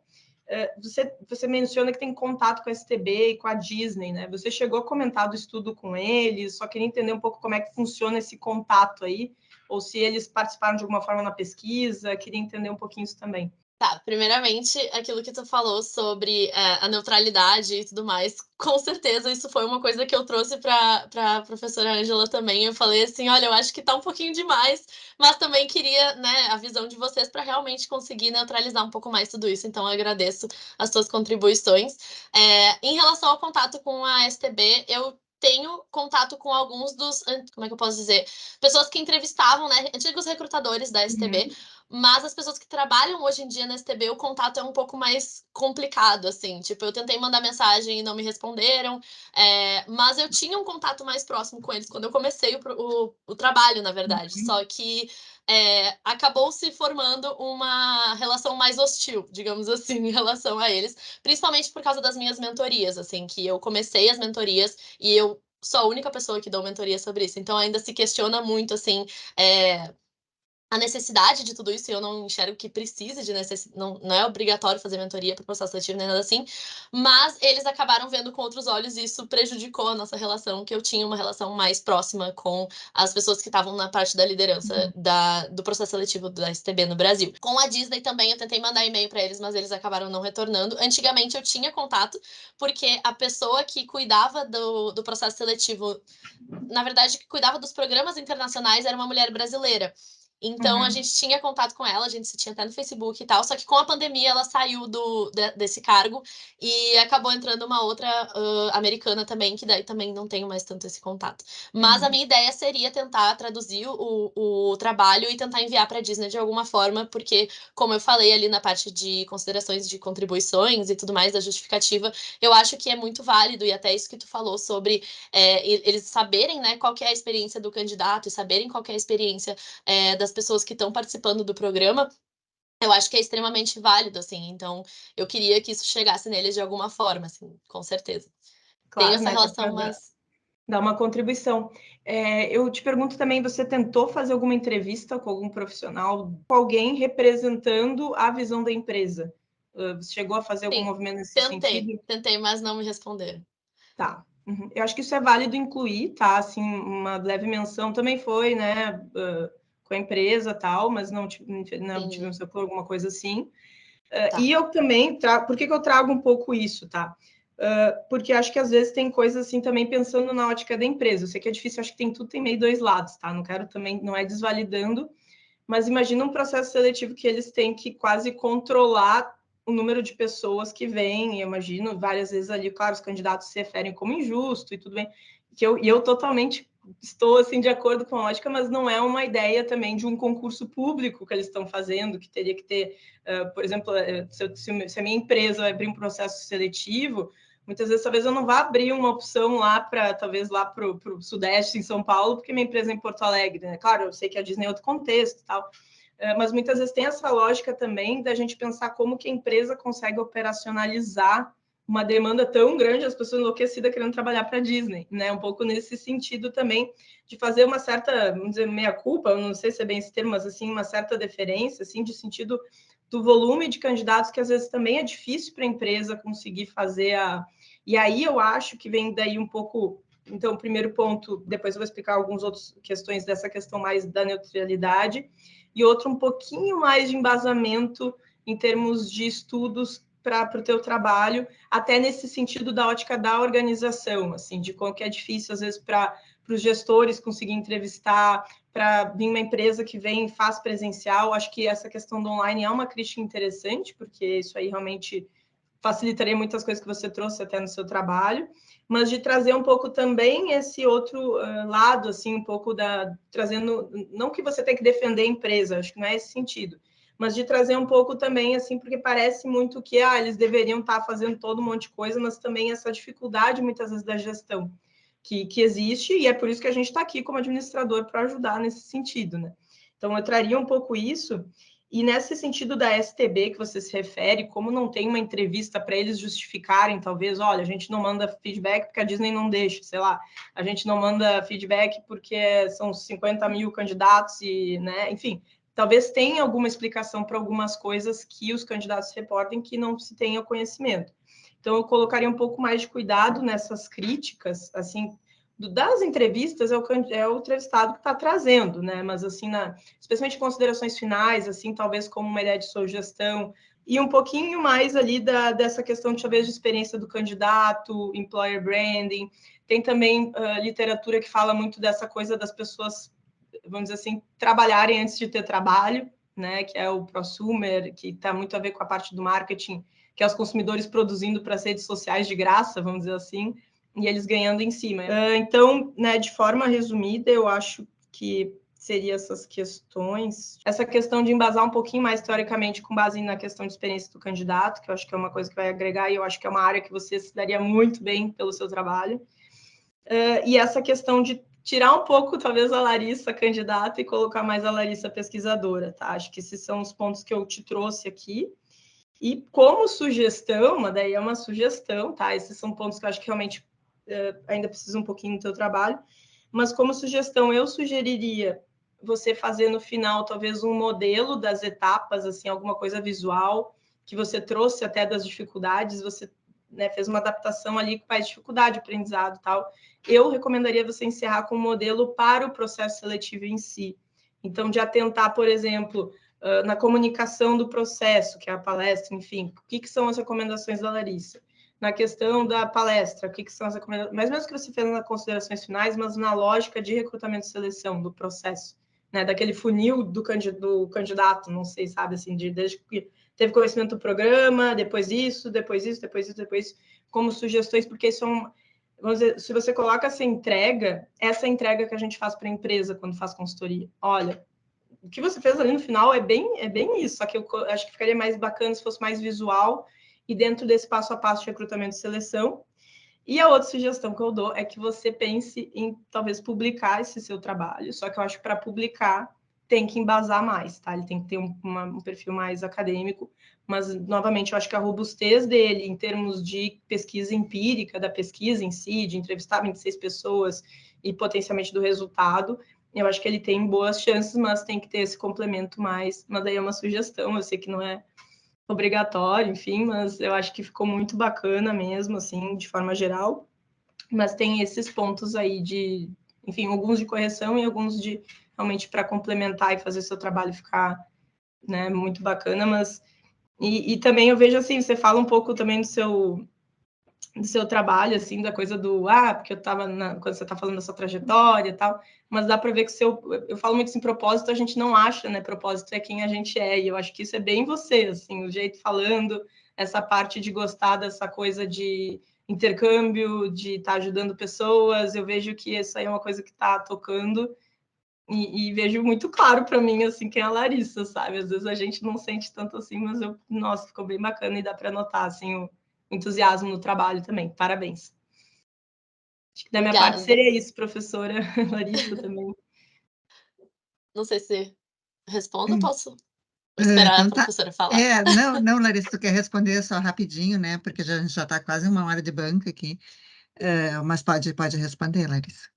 você menciona que tem contato com a STB e com a Disney, né? Você chegou a comentar do estudo com eles, só queria entender um pouco como é que funciona esse contato aí, ou se eles participaram de alguma forma na pesquisa, queria entender um pouquinho isso também. Tá, primeiramente, aquilo que tu falou sobre a neutralidade e tudo mais, com certeza isso foi uma coisa que eu trouxe para professora Ângela também. Eu falei assim: olha, eu acho que tá um pouquinho demais, mas também queria, né, a visão de vocês para realmente conseguir neutralizar um pouco mais tudo isso. Então, eu agradeço as suas contribuições. Em relação ao contato com a STB, eu tenho contato com alguns dos, como é que eu posso dizer? Pessoas que entrevistavam, né, antigos recrutadores da STB, mas as pessoas que trabalham hoje em dia na STB, o contato é um pouco mais complicado, assim. Tipo, eu tentei mandar mensagem e não me responderam, mas eu tinha um contato mais próximo com eles quando eu comecei o trabalho, na verdade. Só que acabou se formando uma relação mais hostil, digamos assim, em relação a eles, principalmente por causa das minhas mentorias, assim, que eu comecei as mentorias e eu sou a única pessoa que dou mentoria sobre isso. Então ainda se questiona muito, assim, a necessidade de tudo isso, e eu não enxergo que precise de não é obrigatório fazer mentoria para o processo seletivo nem nada assim, mas eles acabaram vendo com outros olhos e isso prejudicou a nossa relação, que eu tinha uma relação mais próxima com as pessoas que estavam na parte da liderança do processo seletivo da STB no Brasil. Com a Disney também eu tentei mandar e-mail para eles, mas eles acabaram não retornando. Antigamente eu tinha contato, porque a pessoa que cuidava do processo seletivo, na verdade, que cuidava dos programas internacionais era uma mulher brasileira. Então, a gente tinha contato com ela, a gente se tinha até no Facebook e tal, só que com a pandemia ela saiu desse cargo e acabou entrando uma outra americana também, que daí também não tenho mais tanto esse contato. Mas a minha ideia seria tentar traduzir o trabalho e tentar enviar para a Disney de alguma forma, porque, como eu falei ali na parte de considerações de contribuições e tudo mais, da justificativa, eu acho que é muito válido, e até isso que tu falou sobre eles saberem, né, qual que é a experiência do candidato e saberem qual que é a experiência das pessoas que estão participando do programa, eu acho que é extremamente válido, assim. Então, eu queria que isso chegasse neles de alguma forma, assim, com certeza. Tenho Claro, essa né? relação, mas Dar uma contribuição. Eu te pergunto também, você tentou fazer alguma entrevista com algum profissional, com alguém representando a visão da empresa? Você chegou a fazer algum sim, movimento nesse sentido? tentei, mas não me responderam. Tá. Eu acho que isso é válido incluir, tá? Assim, uma leve menção também foi, né? Com a empresa tal, mas não tivemos alguma coisa assim. Tá. E eu também trago. Por que eu trago um pouco isso, tá? Porque acho que às vezes tem coisas assim também pensando na ótica da empresa. Eu sei que é difícil, acho que tem meio dois lados, tá? Não quero também, não é desvalidando, mas imagina um processo seletivo que eles têm que quase controlar o número de pessoas que vêm. Eu imagino várias vezes ali, claro, os candidatos se referem como injusto e tudo bem. Eu totalmente estou assim de acordo com a ótica, mas não é uma ideia também de um concurso público que eles estão fazendo, que teria que ter, por exemplo, se a minha empresa vai abrir um processo seletivo, muitas vezes talvez eu não vá abrir uma opção lá para o Sudeste, em São Paulo, porque minha empresa é em Porto Alegre, né? Claro, eu sei que a Disney é outro contexto e tal, mas muitas vezes tem essa lógica também da gente pensar como que a empresa consegue operacionalizar uma demanda tão grande, as pessoas enlouquecidas querendo trabalhar para a Disney, né? Um pouco nesse sentido também de fazer uma certa, vamos dizer, meia-culpa, não sei se é bem esse termo, mas assim, uma certa deferência, assim, de sentido do volume de candidatos que às vezes também é difícil para a empresa conseguir fazer a... E aí eu acho que vem daí um pouco... Então, primeiro ponto, depois eu vou explicar algumas outras questões dessa questão mais da neutralidade, e outro um pouquinho mais de embasamento em termos de estudos para o teu trabalho, até nesse sentido da ótica da organização, assim, de como que é difícil, às vezes, para os gestores conseguir entrevistar, para vir uma empresa que vem e faz presencial. Acho que essa questão do online é uma crítica interessante, porque isso aí realmente facilitaria muitas coisas que você trouxe até no seu trabalho, mas de trazer um pouco também esse outro lado, assim, um pouco trazendo, não que você tem que defender a empresa, acho que não é esse sentido, mas de trazer um pouco também, assim, porque parece muito que eles deveriam estar fazendo todo um monte de coisa, mas também essa dificuldade, muitas vezes, da gestão que existe, e é por isso que a gente está aqui como administrador para ajudar nesse sentido, né? Então, eu traria um pouco isso, e nesse sentido da STB que você se refere, como não tem uma entrevista para eles justificarem, talvez, olha, a gente não manda feedback porque a Disney não deixa, sei lá, a gente não manda feedback porque são 50 mil candidatos e, né, enfim, talvez tenha alguma explicação para algumas coisas que os candidatos reportem que não se tenha conhecimento. Então, eu colocaria um pouco mais de cuidado nessas críticas, assim, das entrevistas é o entrevistado que está trazendo, né? Mas, assim, especialmente em considerações finais, assim, talvez como uma ideia de sugestão, e um pouquinho mais ali dessa questão, talvez, de experiência do candidato, employer branding. Tem também literatura que fala muito dessa coisa das pessoas, vamos dizer assim, trabalharem antes de ter trabalho, né? Que é o prosumer, que está muito a ver com a parte do marketing, que é os consumidores produzindo para as redes sociais de graça, vamos dizer assim, e eles ganhando em cima. Então, né, de forma resumida, eu acho que seria essas questões. Essa questão de embasar um pouquinho mais teoricamente com base na questão de experiência do candidato, que eu acho que é uma coisa que vai agregar, e eu acho que é uma área que você se daria muito bem pelo seu trabalho. E essa questão de tirar um pouco, talvez, a Larissa candidata e colocar mais a Larissa pesquisadora, tá? Acho que esses são os pontos que eu te trouxe aqui. E como sugestão, mas daí é uma sugestão, tá? Esses são pontos que eu acho que realmente ainda precisa um pouquinho do teu trabalho, mas como sugestão, eu sugeriria você fazer no final, talvez, um modelo das etapas, assim, alguma coisa visual, que você trouxe até das dificuldades, você, né, fez uma adaptação ali com mais dificuldade, aprendizado e tal. Eu recomendaria você encerrar com um modelo para o processo seletivo em si. Então, de atentar, por exemplo, na comunicação do processo, que é a palestra, enfim, o que são as recomendações da Larissa? Na questão da palestra, o que são as recomendações, mais ou menos que você fez nas considerações finais, mas na lógica de recrutamento e seleção do processo, né? Daquele funil do candidato, não sei, sabe, assim, desde que teve conhecimento do programa, depois isso, depois isso, depois isso, depois isso, como sugestões, porque isso é vamos dizer, se você coloca essa entrega que a gente faz para a empresa quando faz consultoria. Olha, o que você fez ali no final é bem isso, só que eu acho que ficaria mais bacana se fosse mais visual e dentro desse passo a passo de recrutamento e seleção. E a outra sugestão que eu dou é que você pense em, talvez, publicar esse seu trabalho, só que eu acho que para publicar tem que embasar mais, tá? Ele tem que ter um perfil mais acadêmico, mas, novamente, eu acho que a robustez dele, em termos de pesquisa empírica, da pesquisa em si, de entrevistar 26 pessoas e, potencialmente, do resultado, eu acho que ele tem boas chances, mas tem que ter esse complemento mais. Mas daí é uma sugestão, eu sei que não é obrigatório, enfim, mas eu acho que ficou muito bacana mesmo, assim, de forma geral. Mas tem esses pontos aí de, enfim, alguns de correção e alguns de realmente para complementar e fazer seu trabalho ficar, né, muito bacana, mas e também eu vejo assim, você fala um pouco também do seu trabalho, assim, da coisa porque eu estava quando você está falando da sua trajetória e tal, mas dá para ver que eu falo muito assim, propósito a gente não acha, né? Propósito é quem a gente é, e eu acho que isso é bem você, assim, o jeito falando, essa parte de gostar dessa coisa de intercâmbio, de estar ajudando pessoas, eu vejo que isso aí é uma coisa que está tocando, e vejo muito claro para mim, assim, quem é a Larissa, sabe? Às vezes a gente não sente tanto assim, mas nossa, ficou bem bacana e dá para notar, assim, o entusiasmo no trabalho também. Parabéns. Acho que da minha parte seria isso, professora Larissa, também. Não sei se respondo, posso esperar Então a tá. professora falar. Não, Larissa, tu quer responder só rapidinho, né? Porque a gente já está quase 1 hora de banca aqui. Mas pode responder, Larissa.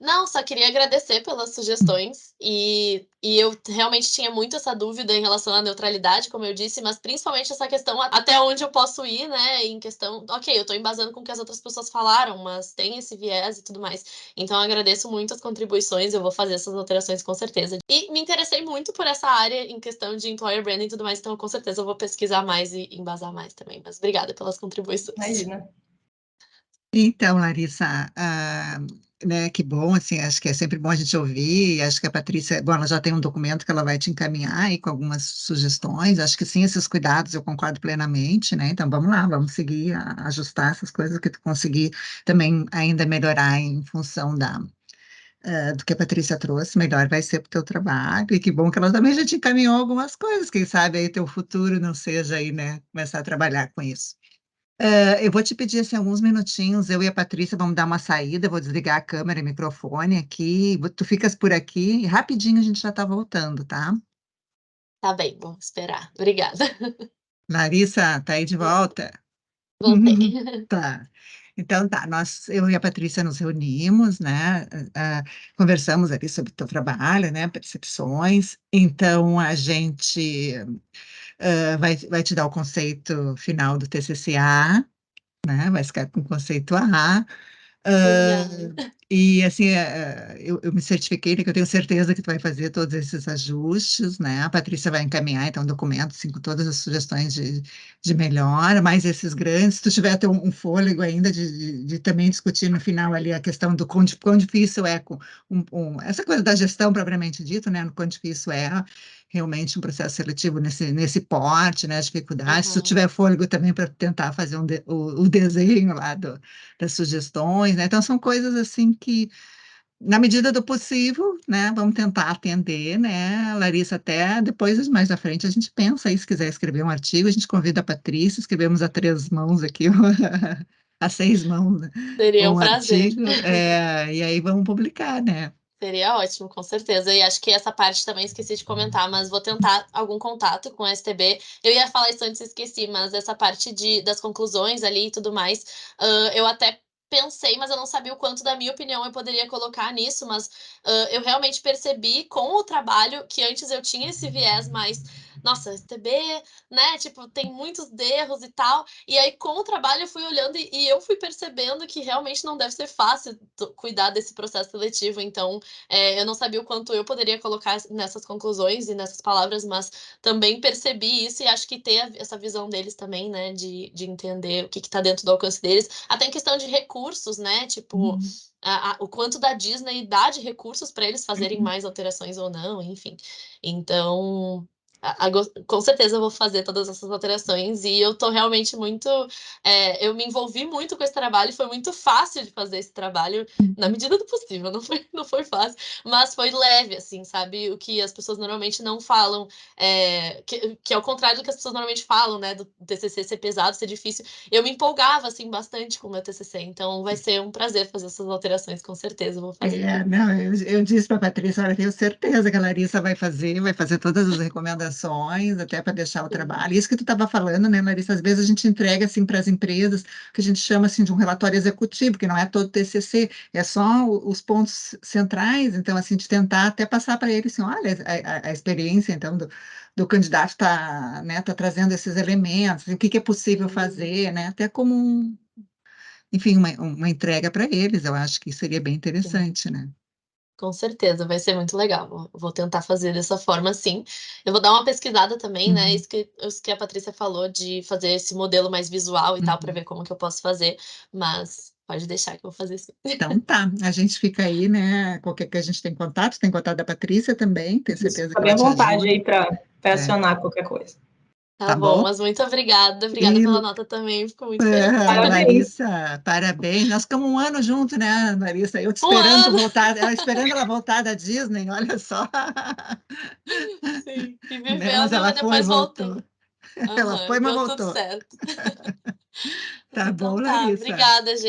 Não, só queria agradecer pelas sugestões e eu realmente tinha muito essa dúvida em relação à neutralidade, como eu disse, mas principalmente essa questão até onde eu posso ir, né, em questão, ok, eu tô embasando com o que as outras pessoas falaram, mas tem esse viés e tudo mais. Então eu agradeço muito as contribuições, eu vou fazer essas alterações com certeza. E me interessei muito por essa área em questão de employer branding e tudo mais, então com certeza eu vou pesquisar mais e embasar mais também, mas obrigada pelas contribuições. Imagina. Então, Larissa, né, que bom, assim, acho que é sempre bom a gente ouvir, e acho que a Patrícia, bom, ela já tem um documento que ela vai te encaminhar aí com algumas sugestões, acho que sim, esses cuidados eu concordo plenamente, né, então vamos lá, vamos seguir, ajustar essas coisas que tu conseguir também ainda melhorar em função do que a Patrícia trouxe, melhor vai ser para o teu trabalho, e que bom que ela também já te encaminhou algumas coisas, quem sabe aí teu futuro não seja aí, né, começar a trabalhar com isso. Eu vou te pedir assim, alguns minutinhos, eu e a Patrícia vamos dar uma saída, eu vou desligar a câmera e microfone aqui, tu ficas por aqui, e rapidinho a gente já está voltando, tá? Tá bem, vou esperar. Obrigada. Larissa, tá aí de volta? Voltei. Tá. Então tá, eu e a Patrícia nos reunimos, né? Conversamos ali sobre o teu trabalho, né? Percepções. Então a gente vai te dar o conceito final do TCCA, né? Vai ficar com o conceito A. Legal. E assim, eu me certifiquei, né, que eu tenho certeza que tu vai fazer todos esses ajustes, né? A Patrícia vai encaminhar, então, um documento, assim, com todas as sugestões de melhora, mais esses grandes. Se tu tiver até um fôlego ainda de também discutir no final ali a questão do quão difícil é essa coisa da gestão propriamente dito, né? No quão difícil é realmente um processo seletivo nesse porte, né? As dificuldades. Se tu Uhum. tiver fôlego também para tentar fazer o desenho lá das sugestões, né? Então, são coisas assim que, na medida do possível, né, vamos tentar atender, né, Larissa, até depois, mais à frente, a gente pensa aí, se quiser escrever um artigo, a gente convida a Patrícia, escrevemos a 3 mãos aqui, a 6 mãos, né, Seria um um prazer. artigo, e aí vamos publicar, né? Seria ótimo, com certeza. E acho que essa parte também esqueci de comentar, mas vou tentar algum contato com a STB. Eu ia falar isso antes e esqueci, mas essa parte das conclusões ali e tudo mais, eu até pensei, mas eu não sabia o quanto da minha opinião eu poderia colocar nisso, mas eu realmente percebi com o trabalho que antes eu tinha esse viés mais, nossa, STB, né? Tipo, tem muitos erros e tal. E aí, com o trabalho, eu fui olhando e eu fui percebendo que realmente não deve ser fácil cuidar desse processo seletivo. Então, eu não sabia o quanto eu poderia colocar nessas conclusões e nessas palavras, mas também percebi isso e acho que ter essa visão deles também, né, de entender o que está dentro do alcance deles, até em questão de recursos, né, tipo, o quanto da Disney dá de recursos para eles fazerem mais alterações ou não, enfim. Então, com certeza eu vou fazer todas essas alterações e eu tô realmente muito. Eu me envolvi muito com esse trabalho, foi muito fácil de fazer esse trabalho, na medida do possível, não foi fácil, mas foi leve, assim, sabe? O que as pessoas normalmente não falam, que é o contrário do que as pessoas normalmente falam, né? Do TCC ser pesado, ser difícil. Eu me empolgava, assim, bastante com o meu TCC, então vai ser um prazer fazer essas alterações, com certeza eu vou fazer. Não, eu disse para a Patrícia, olha, eu tenho certeza que a Larissa vai fazer todas as recomendações, até para deixar o Sim. trabalho. Isso que tu estava falando, né, Larissa? Às vezes a gente entrega assim para as empresas, que a gente chama assim de um relatório executivo, que não é todo TCC, é só os pontos centrais. Então, assim, de tentar até passar para eles, assim, olha, a experiência, então, do candidato está, né, tá trazendo esses elementos, o que é possível fazer, né? Até como enfim, uma entrega para eles, eu acho que seria bem Sim. interessante, né? Com certeza, vai ser muito legal. Vou tentar fazer dessa forma, sim. Eu vou dar uma pesquisada também, né? Uhum, Isso que a Patrícia falou de fazer esse modelo mais visual e tal, para uhum. ver como que eu posso fazer. Mas pode deixar que eu vou fazer sim. Então tá, a gente fica aí, né? Qualquer que a gente tem contato da Patrícia também, tenho Isso, certeza fica que bem ela à te vontade ajuda, aí para né? acionar qualquer coisa. Tá Tá bom, bom? mas muito obrigada. Obrigada E, pela nota também. Fico muito feliz. Parabéns. Larissa, parabéns. Nós ficamos um ano junto, né, Larissa? Eu te Um esperando tu ano! voltar, ela esperando ela voltar da Disney, olha só. Sim, e Né? Mas vivendo, ela mas foi e depois voltei. voltou. Ela Aham, foi, mas deu tudo voltou. certo. Tá bom, Então tá, Larissa. obrigada, gente.